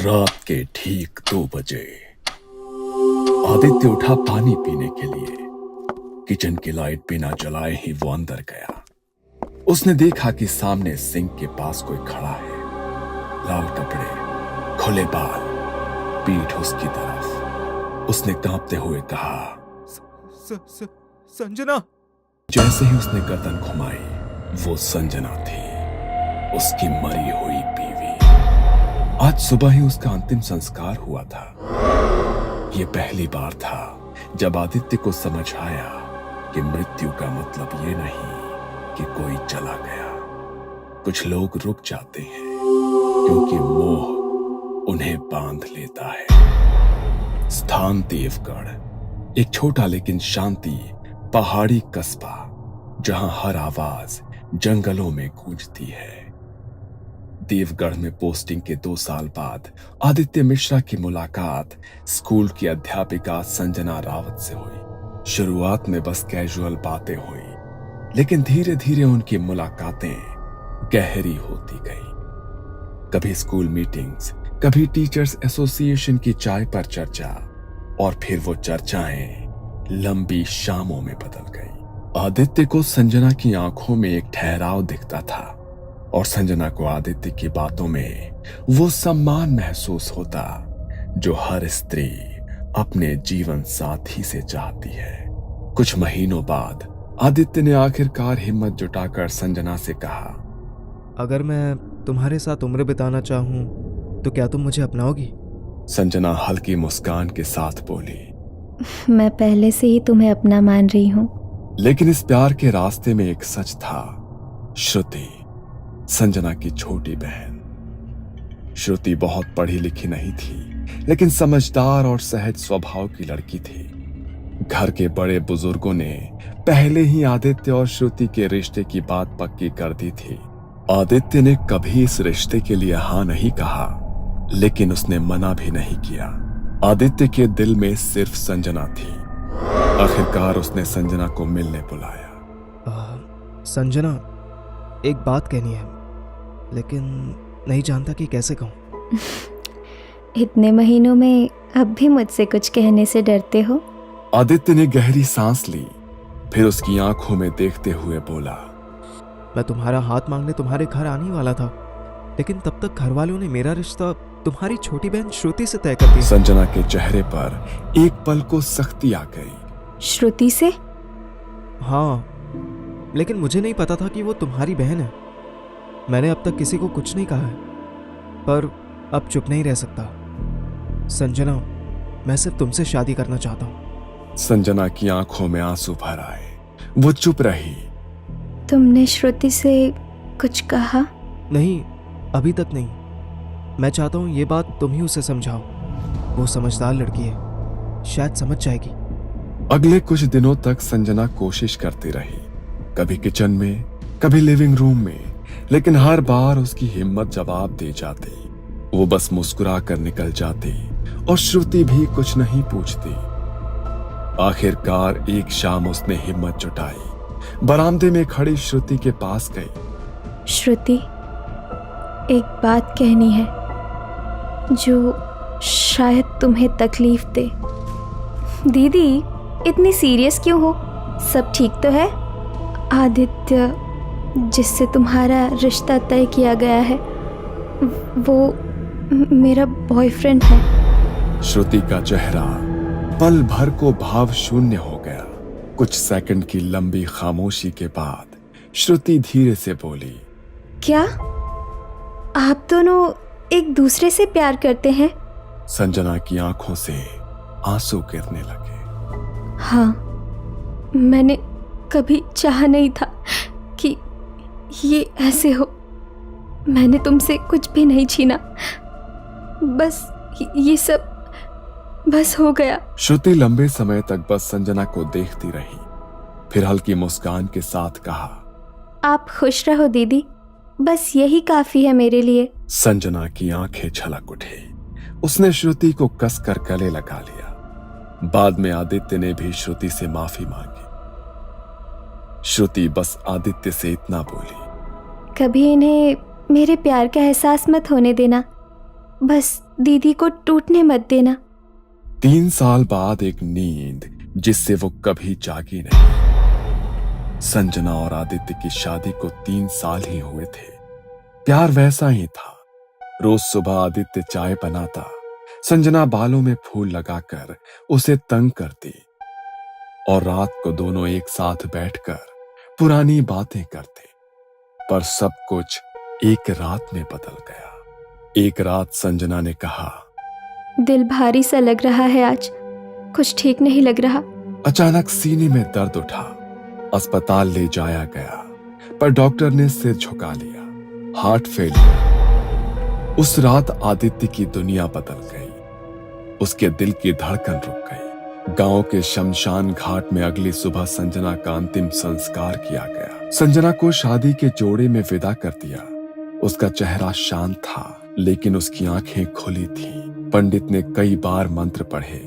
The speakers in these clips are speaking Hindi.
रात के ठीक 2 बजे आदित्य उठा पानी पीने के लिए। किचन की लाइट बिना जलाए ही वो अंदर गया। उसने देखा कि सामने सिंक के पास कोई खड़ा है। लाल कपड़े, खुले बाल, पीठ उसकी तरफ। उसने कांपते हुए कहा, संजना। जैसे ही उसने गर्दन घुमाई, वो संजना थी, उसकी मरी हुई बीवी। आज सुबह ही उसका अंतिम संस्कार हुआ था। यह पहली बार था जब आदित्य को समझ आया कि मृत्यु का मतलब ये नहीं कि कोई चला गया। कुछ लोग रुक जाते हैं क्योंकि मोह उन्हें बांध लेता है। स्थान देवगढ़, एक छोटा लेकिन शांति पहाड़ी कस्बा, जहां हर आवाज जंगलों में गूंजती है। देवगढ़ में पोस्टिंग के 2 साल बाद आदित्य मिश्रा की मुलाकात स्कूल की अध्यापिका संजना रावत से हुई। शुरुआत में बस कैजुअल बातें हुई, लेकिन धीरे धीरे उनकी मुलाकातें गहरी होती गई। कभी स्कूल मीटिंग्स, कभी टीचर्स एसोसिएशन की चाय पर चर्चा, और फिर वो चर्चाएं लंबी शामों में बदल गई। आदित्य को संजना की आंखों में एक ठहराव दिखता था, और संजना को आदित्य की बातों में वो सम्मान महसूस होता जो हर स्त्री अपने जीवन साथी से चाहती है। कुछ महीनों बाद आदित्य ने आखिरकार हिम्मत जुटाकर संजना से कहा, अगर मैं तुम्हारे साथ उम्र बिताना चाहूं तो क्या तुम मुझे अपनाओगी? संजना हल्की मुस्कान के साथ बोली, मैं पहले से ही तुम्हें अपना मान रही हूं। लेकिन इस प्यार के रास्ते में एक सच था। श्रुति, संजना की छोटी बहन। श्रुति बहुत पढ़ी लिखी नहीं थी, लेकिन समझदार और सहज स्वभाव की लड़की थी। घर के बड़े बुजुर्गों ने पहले ही आदित्य और श्रुति के रिश्ते की बात पक्की कर दी थी। आदित्य ने कभी इस रिश्ते के लिए हाँ नहीं कहा, लेकिन उसने मना भी नहीं किया। आदित्य के दिल में सिर्फ संजना थी। आखिरकार उसने संजना को मिलने बुलाया। संजना, एक बात कहनी है, लेकिन नहीं जानता कि कैसे कहूं। इतने महीनों में अब भी मुझसे कुछ कहने से डरते हो? आदित्य ने गहरी सांस ली, फिर उसकी आंखों में देखते हुए बोला, मैं तुम्हारा हाथ मांगने तुम्हारे घर आने वाला था, लेकिन तब तक घर वालों ने मेरा रिश्ता तुम्हारी छोटी बहन श्रुति से तय कर दिया। संजना के चेहरे पर एक पल को सख्ती आ गई। श्रुति से? हाँ, लेकिन मुझे नहीं पता था कि वो तुम्हारी बहन है। मैंने अब तक किसी को कुछ नहीं कहा है, पर अब चुप नहीं रह सकता। संजना, मैं सिर्फ तुमसे शादी करना चाहता हूँ। संजना की आंखों में आंसू भर आए। वो चुप रही। तुमने श्रुति से कुछ कहा? नहीं, अभी तक नहीं। मैं चाहता हूँ ये बात तुम ही उसे समझाओ। वो समझदार लड़की है, शायद समझ जाएगी। अगले कुछ दिनों तक संजना कोशिश करती रही, कभी किचन में, कभी लिविंग रूम में, लेकिन हर बार उसकी हिम्मत जवाब दे जाती। वो बस मुस्कुरा कर निकल जाती और श्रुति भी कुछ नहीं पूछती। आखिरकार एक शाम उसने हिम्मत जुटाई, बरामदे में खड़ी श्रुति के पास गई। श्रुति, एक बात कहनी है जो शायद तुम्हें तकलीफ दे। दीदी, इतनी सीरियस क्यों हो? सब ठीक तो है? आदित्य, जिससे तुम्हारा रिश्ता तय किया गया है, वो मेरा बॉयफ्रेंड है। श्रुति का चेहरा पल भर को भाव शून्य हो गया। कुछ सेकंड की लंबी खामोशी के बाद श्रुति धीरे से बोली, क्या आप दोनों एक दूसरे से प्यार करते हैं? संजना की आंखों से आंसू गिरने लगे। हाँ, मैंने कभी चाहा नहीं था कि ये ऐसे हो। मैंने तुमसे कुछ भी नहीं छीना, बस ये सब बस हो गया। श्रुति लंबे समय तक बस संजना को देखती रही, फिर हल्की मुस्कान के साथ कहा, आप खुश रहो दीदी, बस यही काफी है मेरे लिए। संजना की आंखें छलक उठी। उसने श्रुति को कसकर गले लगा लिया। बाद में आदित्य ने भी श्रुति से माफी मांगी। श्रुति बस आदित्य से इतना बोली, कभी इन्हें मेरे प्यार का एहसास मत होने देना। बस दीदी को टूटने मत देना। 3 साल बाद एक नींद जिससे वो कभी जागी नहीं। संजना और आदित्य की शादी को 3 साल ही हुए थे। प्यार वैसा ही था। रोज सुबह आदित्य चाय बनाता, संजना बालों में फूल लगाकर उसे तंग करती और रात को दोनों एक साथ बैठकर पुरानी बातें करते। पर सब कुछ एक रात में बदल गया। एक रात संजना ने कहा, दिल भारी सा लग रहा है आज, कुछ ठीक नहीं लग रहा। अचानक सीने में दर्द उठा। अस्पताल ले जाया गया, पर डॉक्टर ने सिर झुका लिया। Heart failure. उस रात आदित्य की दुनिया बदल गई। उसके दिल की धड़कन रुक गई। गांव के शमशान घाट में अगली सुबह संजना का अंतिम संस्कार किया गया। संजना को शादी के जोड़े में विदा कर दिया। उसका चेहरा शांत था, लेकिन उसकी आंखें खुली थीं। पंडित ने कई बार मंत्र पढ़े,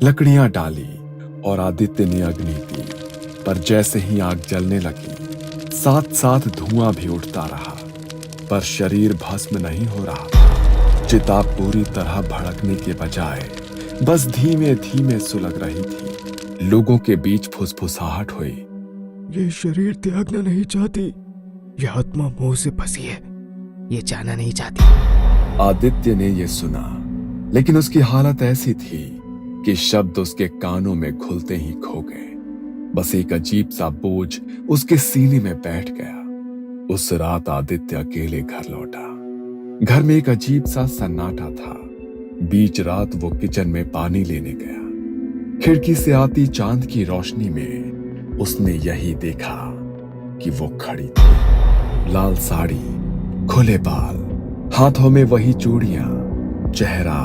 लकड़ियां डाली और आदित्य ने अग्नि दी। पर जैसे ही आग जलने लगी, साथ साथ धुआं भी उठता रहा, पर शरीर भस्म नहीं हो रहा था। चिता पूरी तरह भड़कने के बजाय बस धीमे धीमे सुलग रही थी। लोगों के बीच फुसफुसाहट हुई, ये शरीर त्यागना नहीं चाहती, ये आत्मा मोह से फंसी है, ये जाना नहीं चाहती। आदित्य ने यह सुना, लेकिन उसकी हालत ऐसी थी कि शब्द उसके कानों में घुलते ही खो गए। बस एक अजीब सा बोझ उसके सीने में बैठ गया। उस रात आदित्य अकेले घर लौटा। घर में एक अजीब सा सन्नाटा था। बीच रात वो किचन में पानी लेने गया। खिड़की से आती चांद की रोशनी में उसने यही देखा कि वो खड़ी थी। लाल साड़ी, खुले बाल, हाथों में वही चूड़ियां, चेहरा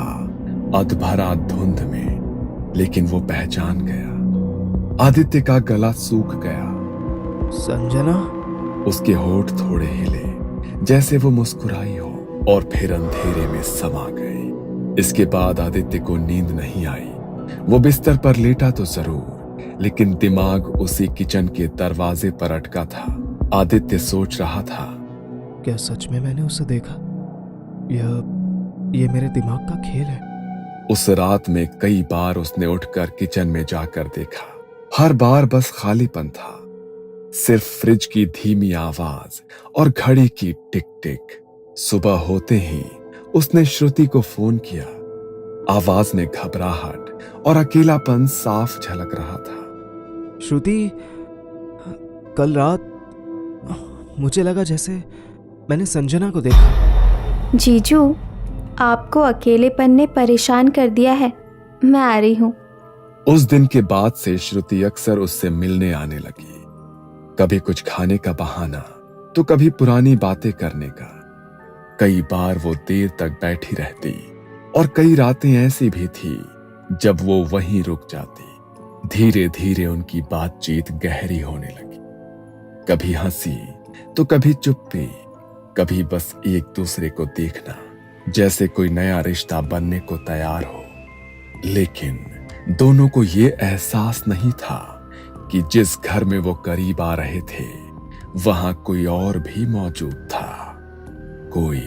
अधभरा धुंध में, लेकिन वो पहचान गया। आदित्य का गला सूख गया। संजना? उसके होठ थोड़े हिले, जैसे वो मुस्कुराई हो, और फिर अंधेरे में समा गए। इसके बाद आदित्य को नींद नहीं आई। वो बिस्तर पर लेटा तो जरूर, लेकिन दिमाग उसी किचन के दरवाजे पर अटका था। आदित्य सोच रहा था, क्या सच में मैंने उसे देखा? ये मेरे दिमाग का खेल है। उस रात में कई बार उसने उठकर किचन में जाकर देखा। हर बार बस खालीपन था। सिर्फ फ्रिज की धीमी आवाज और घड़ी की टिक टिक। सुबह होते ही उसने श्रुति को फोन किया। आवाज में घबराहट और अकेलापन साफ झलक रहा था। श्रुति, कल रात मुझे लगा जैसे मैंने संजना को देखा। जीजू, आपको अकेलेपन ने परेशान कर दिया है, मैं आ रही हूँ। उस दिन के बाद से श्रुति अक्सर उससे मिलने आने लगी। कभी कुछ खाने का बहाना, तो कभी पुरानी बातें करने का। कई बार वो देर तक बैठी रहती, और कई रातें ऐसी भी थी जब वो वहीं रुक जाती। धीरे धीरे उनकी बातचीत गहरी होने लगी। कभी हंसी तो कभी चुप्पी, कभी बस एक दूसरे को देखना, जैसे कोई नया रिश्ता बनने को तैयार हो। लेकिन दोनों को ये एहसास नहीं था कि जिस घर में वो करीब आ रहे थे, वहां कोई और भी मौजूद था। कोई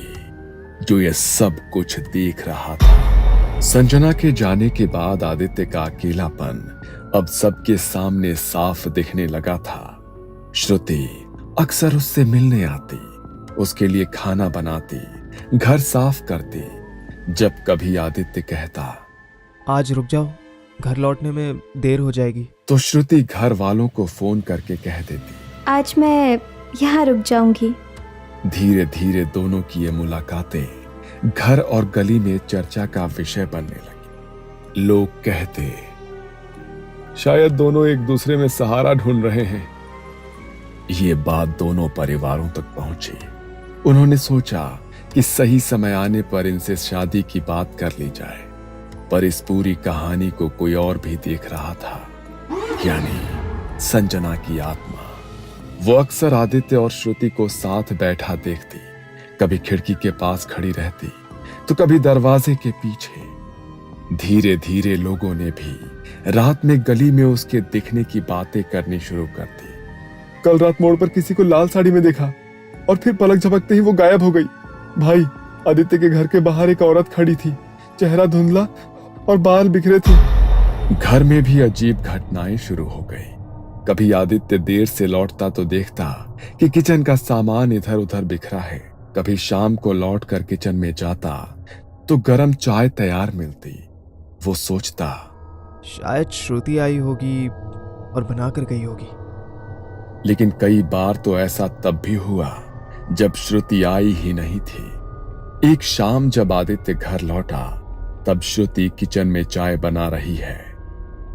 जो ये सब कुछ देख रहा था। संजना के जाने के बाद आदित्य का अकेलापन अब सबके सामने साफ दिखने लगा था। श्रुति अक्सर उससे मिलने आती, उसके लिए खाना बनाती, घर साफ करती। जब कभी आदित्य कहता, आज रुक जाओ, घर लौटने में देर हो जाएगी, तो श्रुति घर वालों को फोन करके कह देती, आज मैं यहाँ रुक जाऊंगी। धीरे धीरे दोनों की ये मुलाकातें घर और गली में चर्चा का विषय बनने लगी। लोग कहते, शायद दोनों एक दूसरे में सहारा ढूंढ रहे हैं। ये बात दोनों परिवारों तक पहुंची। उन्होंने सोचा कि सही समय आने पर इनसे शादी की बात कर ली जाए, पर इस पूरी कहानी को कोई और भी देख रहा था, यानी संजना की आत्मा। वो अक्सर आदित्य और श्रुति को साथ बैठा देखती, कभी खिड़की के पास खड़ी रहती, तो कभी दरवाजे के पीछे। धीरे धीरे लोगों ने भी रात में गली में उसके दिखने की बातें करनी शुरू कर दी। कल रात मोड़ पर किसी को लाल साड़ी में देखा और फिर पलक झपकते ही वो गायब हो गई। भाई, आदित्य के घर के बाहर एक औरत खड़ी थी, चेहरा धुंधला और बाल बिखरे थे। घर में भी अजीब घटनाएं शुरू हो गई। कभी आदित्य देर से लौटता तो देखता कि किचन का सामान इधर उधर बिखरा है। कभी शाम को लौटकर किचन में जाता तो गरम चाय तैयार मिलती। वो सोचता शायद श्रुति आई होगी और बनाकर गई होगी। लेकिन कई बार तो ऐसा तब भी हुआ जब श्रुति आई ही नहीं थी। एक शाम जब आदित्य घर लौटा तब श्रुति किचन में चाय बना रही है।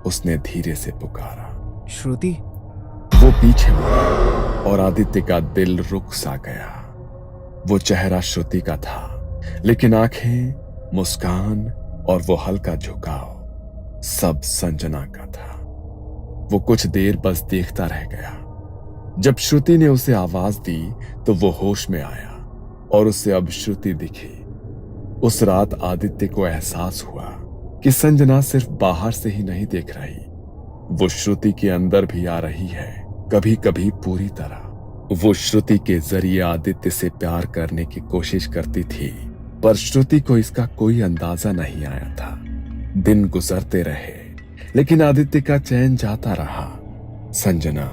उसने धीरे से पुकारा, श्रुति। वो पीछे मुड़ा और आदित्य का दिल रुक सा गया। वो चेहरा श्रुति का था, लेकिन आंखें, मुस्कान और वो हल्का झुकाव सब संजना का था। वो कुछ देर बस देखता रह गया। जब श्रुति ने उसे आवाज दी तो वो होश में आया और उसे अब श्रुति दिखी। उस रात आदित्य को एहसास हुआ कि संजना सिर्फ बाहर से ही नहीं देख रही, वो श्रुति के अंदर भी आ रही है, कभी कभी पूरी तरह। वो श्रुति के जरिए आदित्य से प्यार करने की कोशिश करती थी, पर श्रुति को इसका कोई अंदाजा नहीं आया था। दिन गुजरते रहे, लेकिन आदित्य का चैन जाता रहा। संजना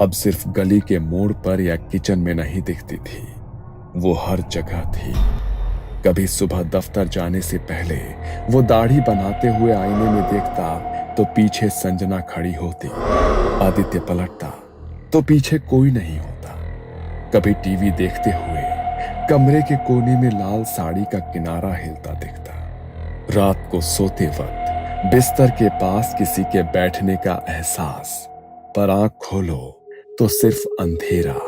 अब सिर्फ गली के मोड़ पर या किचन में नहीं दिखती थी, वो हर जगह थी। कभी सुबह दफ्तर जाने से पहले वो दाढ़ी बनाते हुए आईने में देखता तो पीछे संजना खड़ी होती। आदित्य पलटता तो पीछे कोई नहीं होता। कभी टीवी देखते हुए कमरे के कोने में लाल साड़ी का किनारा हिलता दिखता। रात को सोते वक्त बिस्तर के पास किसी के बैठने का एहसास, पर आंख खोलो तो सिर्फ अंधेरा।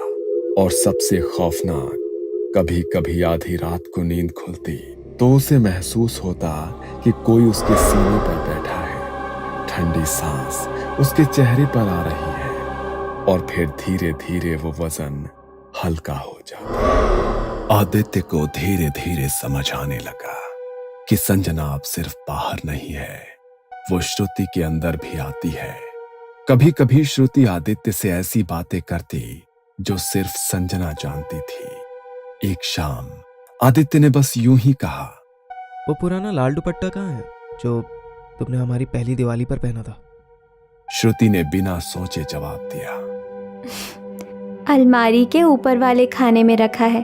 और सबसे खौफनाक, कभी कभी आधी रात को नींद खुलती तो उसे महसूस होता कि कोई उसके सीने पर बैठा है। ठंडी सांस उसके चेहरे पर आ रही है और फिर धीरे धीरे वो वजन हल्का हो जाता। आदित्य को धीरे धीरे समझ आने लगा कि संजना अब सिर्फ बाहर नहीं है, वो श्रुति के अंदर भी आती है। कभी कभी श्रुति आदित्य से ऐसी बातें करती जो सिर्फ संजना जानती थी। एक शाम आदित्य ने बस यूं ही कहा, वो पुराना लाल दुपट्टा कहाँ है जो तुमने हमारी पहली दिवाली पर पहना था? श्रुति ने बिना सोचे जवाब दिया, अलमारी के ऊपर वाले खाने में रखा है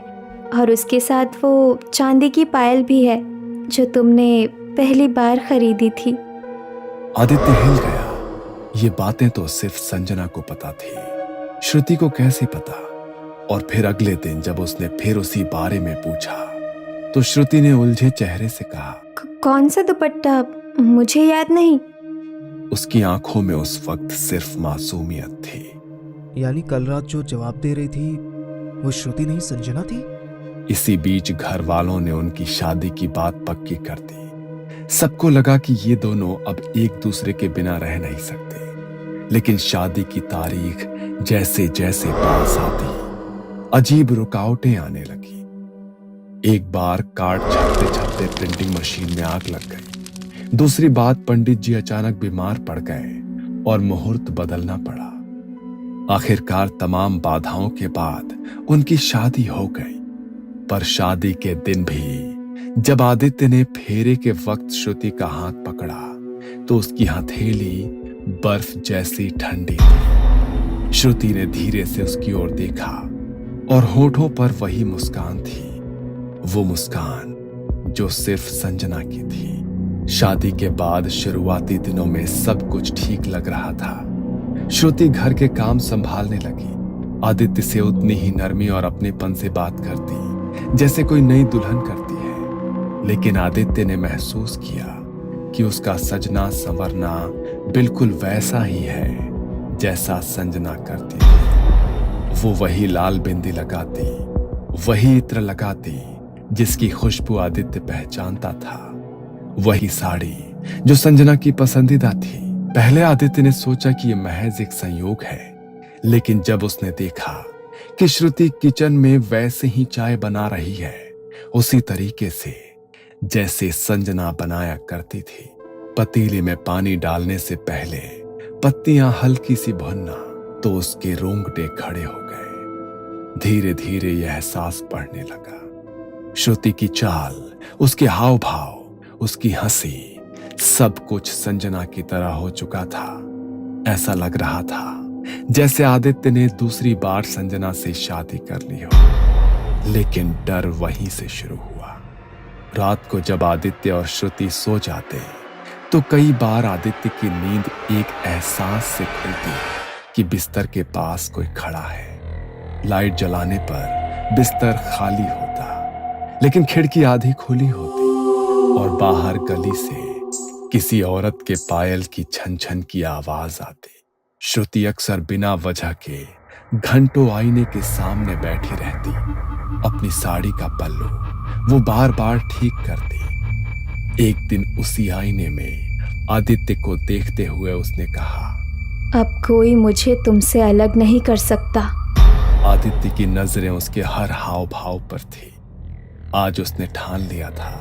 और उसके साथ वो चांदी की पायल भी है जो तुमने पहली बार खरीदी थी। आदित्य हिल गया। ये बातें तो सिर्फ संजना को पता थी, श्रुति को कैसे पता? और फिर अगले दिन जब उसने फिर उसी बारे में पूछा तो श्रुति ने उलझे चेहरे से कहा, कौन सा दुपट्टा? मुझे याद नहीं। उसकी आंखों में उस वक्त सिर्फ मासूमियत थी। यानी कल रात जो जवाब दे रही थी वो श्रुति नहीं संजना थी? इसी बीच घर वालों ने उनकी शादी की बात पक्की कर दी। सबको लगा कि ये दोनों अब एक दूसरे के बिना रह नहीं सकते। लेकिन शादी की तारीख जैसे जैसे पास आती, अजीब रुकावटें आने लगी। एक बार कार्ड छपते छपते प्रिंटिंग मशीन में आग लग गई। दूसरी बात, पंडित जी अचानक बीमार पड़ गए और मुहूर्त बदलना पड़ा। आखिरकार तमाम बाधाओं के बाद उनकी शादी हो गई। पर शादी के दिन भी जब आदित्य ने फेरे के वक्त श्रुति का हाथ पकड़ा तो उसकी हथेली बर्फ जैसी ठंडी थी। श्रुति ने धीरे से उसकी ओर देखा और होठों पर वही मुस्कान थी, वो मुस्कान जो सिर्फ संजना की थी। शादी के बाद शुरुआती दिनों में सब कुछ ठीक लग रहा था। श्रुति घर के काम संभालने लगी। आदित्य से उतनी ही नरमी और अपनेपन से बात करती जैसे कोई नई दुल्हन करती है। लेकिन आदित्य ने महसूस किया कि उसका सजना संवरना बिल्कुल वैसा ही है जैसा संजना करती थी। वो वही लाल बिंदी लगाती, वही इत्र लगाती जिसकी खुशबू आदित्य पहचानता था, वही साड़ी जो संजना की पसंदीदा थी। पहले आदित्य ने सोचा कि यह महज एक संयोग है, लेकिन जब उसने देखा कि श्रुति किचन में वैसे ही चाय बना रही है, उसी तरीके से जैसे संजना बनाया करती थी, पतीले में पानी डालने से पहले पत्तियां हल्की सी भुनना, तो उसके रोंगटे खड़े हो गए। धीरे धीरे यह एहसास बढ़ने लगा श्रुति की चाल, उसके हाव भाव, उसकी हंसी, सब कुछ संजना की तरह हो चुका था। ऐसा लग रहा था जैसे आदित्य ने दूसरी बार संजना से शादी कर ली हो। लेकिन डर वहीं से शुरू हुआ। रात को जब आदित्य और श्रुति सो जाते तो कई बार आदित्य की नींद एक एहसास से खुलती कि बिस्तर के पास कोई खड़ा है। लाइट जलाने पर बिस्तर खाली होता, लेकिन खिड़की आधी खुली होती और बाहर गली से किसी औरत के पायल की छन छन की आवाज आती। श्रुति अक्सर बिना वजह के घंटों आईने के सामने बैठी रहती। अपनी साड़ी का पल्लू वो बार बार ठीक करती। एक दिन उसी आईने में आदित्य को देखते हुए उसने कहा, अब कोई मुझे तुमसे अलग नहीं कर सकता। आदित्य की नजरें उसके हर हाव भाव पर थी। आज उसने ठान लिया था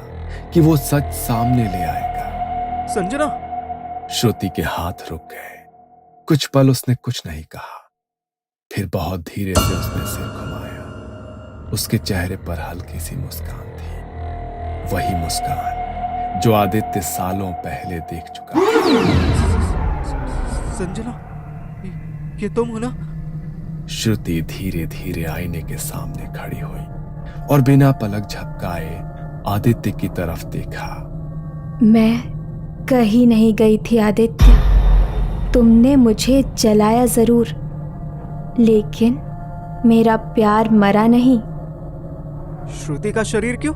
कि वो सच सामने ले आएगा। संजना। श्रुति के हाथ रुक गए। कुछ पल उसने कुछ नहीं कहा। फिर बहुत धीरे से उसने सिर घुमाया। उसके चेहरे पर हल्की सी मुस्कान थी, वही मुस्कान जो आदित्य सालों पहले देख चुका था। संजना, ये तुम हो ना? श्रुति धीरे धीरे आईने के सामने खड़ी हुई और बिना पलक झपकाए आदित्य की तरफ देखा। मैं कहीं नहीं गई थी आदित्य। तुमने मुझे जलाया जरूर, लेकिन मेरा प्यार मरा नहीं। श्रुति का शरीर क्यों?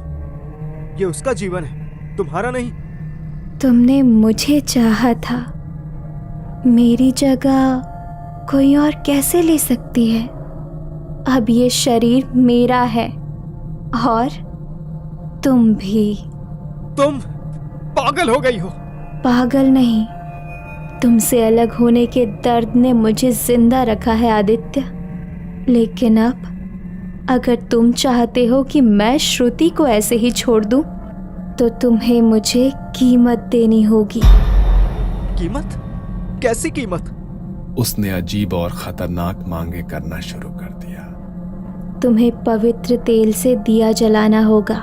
ये उसका जीवन है, तुम्हारा नहीं। तुमने मुझे चाहा था, मेरी जगह कोई और कैसे ले सकती है? अब ये शरीर मेरा है और तुम भी। तुम पागल हो गई हो। पागल नहीं, तुमसे अलग होने के दर्द ने मुझे जिंदा रखा है आदित्य। लेकिन अब अगर तुम चाहते हो कि मैं श्रुति को ऐसे ही छोड़ दूं, तो तुम्हें मुझे कीमत देनी होगी। कीमत? कैसी कीमत? उसने अजीब और खतरनाक मांगे करना शुरू कर दिया। तुम्हें पवित्र तेल से दिया जलाना होगा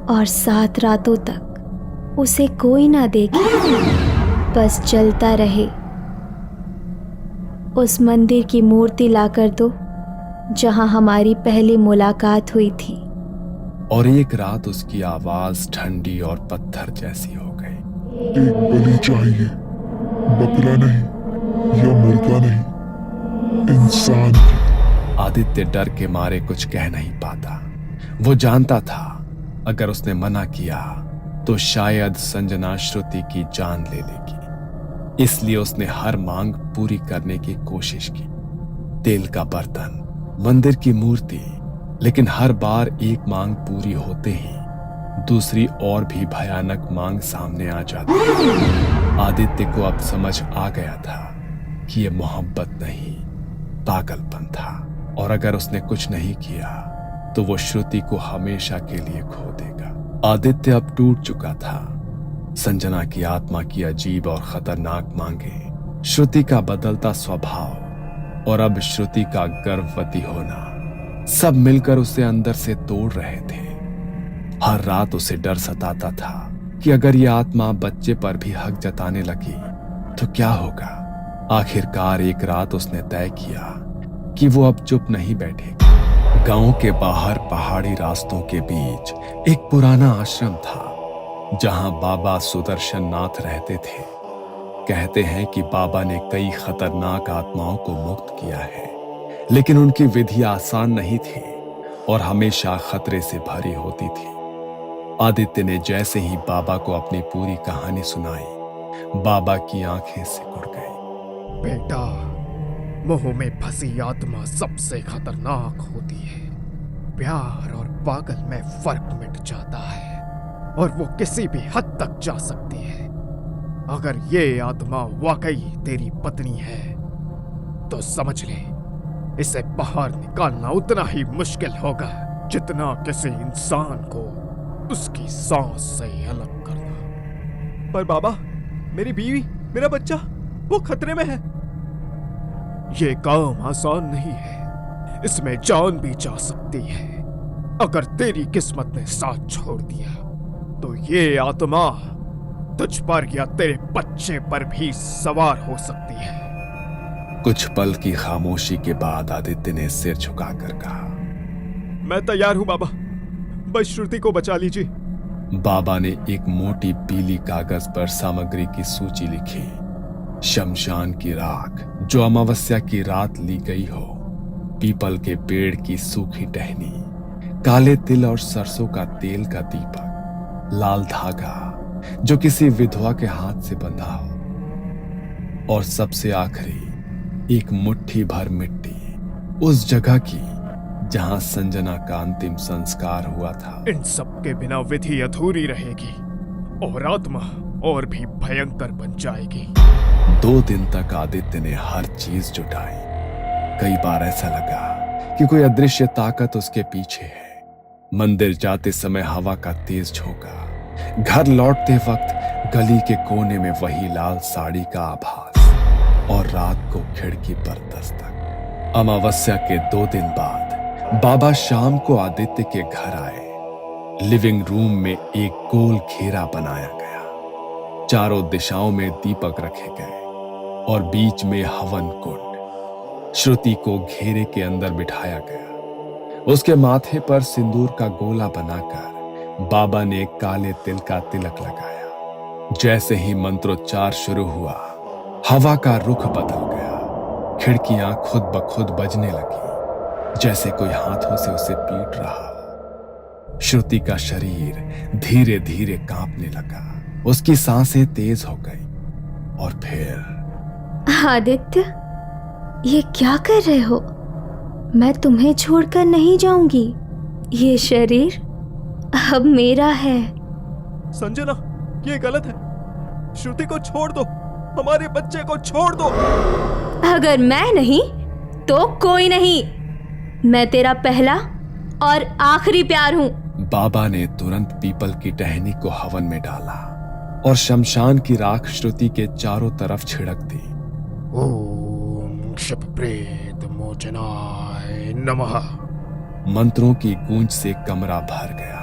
और 7 रातों तक उसे कोई ना देखे, बस जलता रहे। उस मंदिर की मूर्ति लाकर दो जहां हमारी पहली मुलाकात हुई थी। और एक रात उसकी आवाज ठंडी और पत्थर जैसी हो गई। एक बलि चाहिए, बकरा नहीं या मुर्गा नहीं, इंसान की। आदित्य डर के मारे कुछ कह नहीं पाता। वो जानता था अगर उसने मना किया तो शायद संजना श्रुति की जान ले लेगी। इसलिए उसने हर मांग पूरी करने की कोशिश की। तेल का बर्तन, मंदिर की मूर्ति, लेकिन हर बार एक मांग पूरी होते ही दूसरी और भी भयानक मांग सामने आ जाती। आदित्य को अब समझ आ गया था कि यह मोहब्बत नहीं, पागलपन था। और अगर उसने कुछ नहीं किया तो वो श्रुति को हमेशा के लिए खो देगा। आदित्य अब टूट चुका था। संजना की आत्मा की अजीब और खतरनाक मांगे, श्रुति का बदलता स्वभाव और अब श्रुति का गर्भवती होना, सब मिलकर उसे अंदर से तोड़ रहे थे। हर रात उसे डर सताता था कि अगर यह आत्मा बच्चे पर भी हक जताने लगी तो क्या होगा। आखिरकार एक रात उसने तय किया कि वो अब चुप नहीं बैठेगी। गांव के बाहर पहाड़ी रास्तों के बीच एक पुराना आश्रम था जहां बाबा सुदर्शन नाथ रहते थे। कहते हैं कि बाबा ने कई खतरनाक आत्माओं को मुक्त किया है, लेकिन उनकी विधि आसान नहीं थी और हमेशा खतरे से भरी होती थी। आदित्य ने जैसे ही बाबा को अपनी पूरी कहानी सुनाई, बाबा की आंखें सिकुड़ गई। बेटा, मोह में फंसी आत्मा सबसे खतरनाक होती है। प्यार और पागल में फर्क मिट जाता है और वो किसी भी हद तक जा सकती है। अगर ये आत्मा वाकई तेरी पत्नी है तो समझ ले, इसे बाहर निकालना उतना ही मुश्किल होगा जितना किसी इंसान को उसकी सांस से अलग करना। पर बाबा, मेरी बीवी, मेरा बच्चा, वो खतरे में है। ये काम आसान नहीं है, इसमें जान भी जा सकती है। अगर तेरी किस्मत ने साथ छोड़ दिया तो ये आत्मा तुझ पर या तेरे बच्चे पर भी सवार हो सकती है। कुछ पल की खामोशी के बाद आदित्य ने सिर झुकाकर कहा, मैं तैयार हूं बाबा, बस श्रुति को बचा लीजिए। बाबा ने एक मोटी पीली कागज पर सामग्री की सूची लिखी। शमशान की राख जो अमावस्या की रात ली गई हो, पीपल के पेड़ की सूखी टहनी, काले तिल और सरसों का तेल का दीपक, लाल धागा जो किसी विधवा के हाथ से बंधा हो, और सबसे आखिरी एक मुट्ठी भर मिट्टी उस जगह की जहां संजना का अंतिम संस्कार हुआ था। इन सब के बिना विधि अधूरी रहेगी और आत्मा और भी भयंकर बन जाएगी। 2 दिन तक आदित्य ने हर चीज जुटाई। कई बार ऐसा लगा कि कोई अदृश्य ताकत उसके पीछे है। मंदिर जाते समय हवा का तेज झोंका, घर लौटते वक्त गली के कोने में वही लाल साड़ी का आभास, और रात को खिड़की पर दस्तक। अमावस्या के 2 दिन बाद बाबा शाम को आदित्य के घर आए। लिविंग रूम में एक गोल घेरा बनाया गया। चारों दिशाओं में दीपक रखे गए और बीच में हवन कुंड। श्रुति को घेरे के अंदर बिठाया गया। उसके माथे पर सिंदूर का गोला बनाकर बाबा ने काले तिल का तिलक लगाया। जैसे ही मंत्रोच्चार शुरू हुआ, हवा का रुख बदल गया। खिड़कियां खुद ब खुद बजने लगी, जैसे कोई हाथों से उसे पीट रहा हो। श्रुति का शरीर धीरे धीरे कांपने लगा। उसकी सांसें तेज हो गई। और फिर आदित्य, ये क्या कर रहे हो? मैं तुम्हें छोड़कर नहीं जाऊंगी। ये शरीर अब मेरा है। संजना, ये गलत है। श्रुति को छोड़ दो, हमारे बच्चे को छोड़ दो। अगर मैं नहीं तो कोई नहीं। मैं तेरा पहला और आखिरी प्यार हूं। बाबा ने तुरंत पीपल की टहनी को हवन में डाला और शमशान की राख श्रुति के चारों तरफ छिड़क दी। ओम क्षिप्रेत मोचनाय नमः। मंत्रों की गूंज से कमरा भर गया।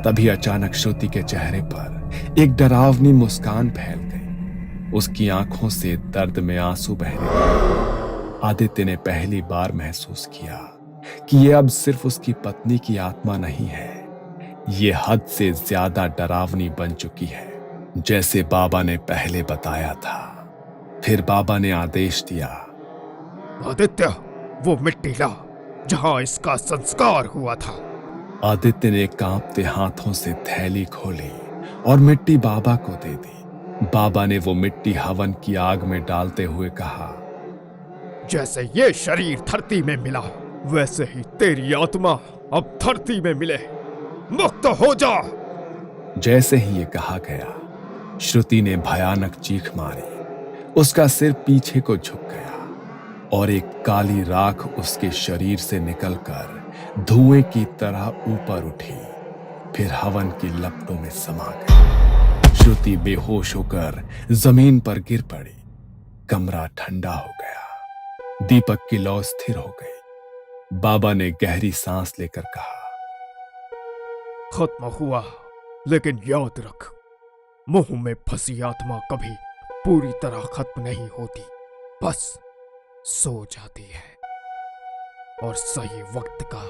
तभी अचानक श्रुति के चेहरे पर एक डरावनी मुस्कान फैल गई। उसकी आंखों से दर्द में आंसू बहने लगे। आदित्य ने पहली बार महसूस किया कि यह अब सिर्फ उसकी पत्नी की आत्मा नहीं है, ये हद से ज्यादा डरावनी बन चुकी है, जैसे बाबा ने पहले बताया था। फिर बाबा ने आदेश दिया, आदित्य, वो मिट्टी ला जहां इसका संस्कार हुआ था। आदित्य ने कांपते हाथों से थैली खोली और मिट्टी बाबा को दे दी। बाबा ने वो मिट्टी हवन की आग में डालते हुए कहा, जैसे ये शरीर धरती में मिला, वैसे ही तेरी आत्मा अब धरती में मिले। मुक्त हो जा। जैसे ही ये कहा गया, श्रुति ने भयानक चीख मारी। उसका सिर पीछे को झुक गया और एक काली राख उसके शरीर से निकलकर धुएं की तरह ऊपर उठी, फिर हवन की लपटों में समा गई। श्रुति बेहोश होकर जमीन पर गिर पड़ी। कमरा ठंडा हो गया। दीपक की लौ स्थिर हो गई। बाबा ने गहरी सांस लेकर कहा, खत्म हुआ, लेकिन याद रख, मुंह में फंसी आत्मा कभी पूरी तरह खत्म नहीं होती, बस सो जाती है और सही वक्त का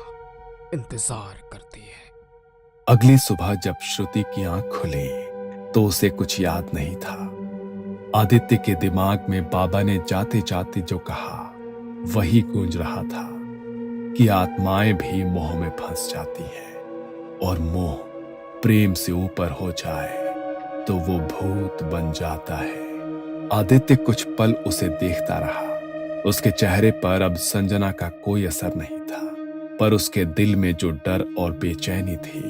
इंतजार करती है। अगली सुबह जब श्रुति की आंख खुली तो उसे कुछ याद नहीं था। आदित्य के दिमाग में बाबा ने जाते जाते जो कहा वही गूंज रहा था कि आत्माएं भी मोह में फंस जाती हैं और मोह प्रेम से ऊपर हो जाए तो वो भूत बन जाता है। आदित्य कुछ पल उसे देखता रहा। उसके चेहरे पर अब संजना का कोई असर नहीं था, पर उसके दिल में जो डर और बेचैनी थी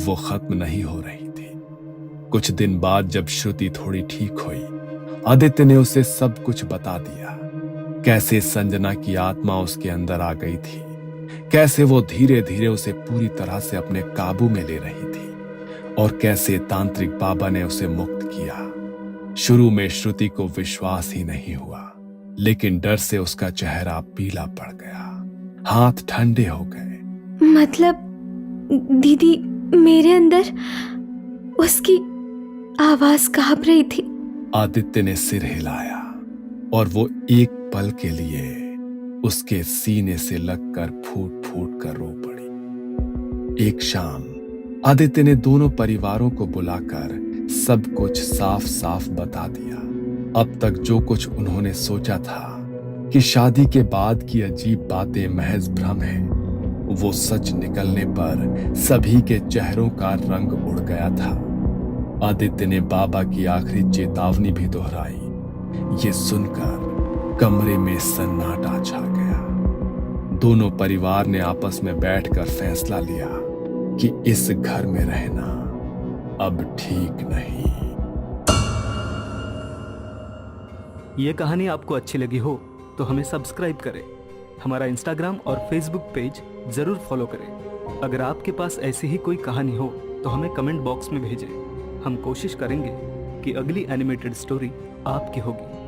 वो खत्म नहीं हो रही थी। कुछ दिन बाद जब श्रुति थोड़ी ठीक हुई, आदित्य ने उसे सब कुछ बता दिया। कैसे संजना की आत्मा उसके अंदर आ गई थी, कैसे वो धीरे धीरे उसे पूरी तरह से अपने काबू में ले रही थी, और कैसे तांत्रिक बाबा ने उसे मुक्त किया। शुरू में श्रुति को विश्वास ही नहीं हुआ, लेकिन डर से उसका चेहरा पीला पड़ गया, हाथ ठंडे हो गए। मतलब दीदी मेरे अंदर उसकी आवाज कांप रही थी। आदित्य ने सिर हिलाया और वो एक पल के लिए उसके सीने से लगकर फूट फूट कर रो पड़ी। एक शाम आदित्य ने दोनों परिवारों को बुलाकर सब कुछ साफ साफ बता दिया। अब तक जो कुछ उन्होंने सोचा था कि शादी के बाद की अजीब बातें महज भ्रम है, वो सच निकलने पर सभी के चेहरों का रंग उड़ गया था। आदित्य ने बाबा की आखिरी चेतावनी भी दोहराई। ये सुनकर कमरे में सन्नाटा छा गया। दोनों परिवार ने आपस में बैठकर फैसला लिया कि इस घर में रहना अब ठीक नहीं। ये कहानी आपको अच्छी लगी हो तो हमें सब्सक्राइब करें, हमारा इंस्टाग्राम और फेसबुक पेज जरूर फॉलो करें। अगर आपके पास ऐसी ही कोई कहानी हो तो हमें कमेंट बॉक्स में भेजें। हम कोशिश करेंगे कि अगली एनिमेटेड स्टोरी आपकी होगी।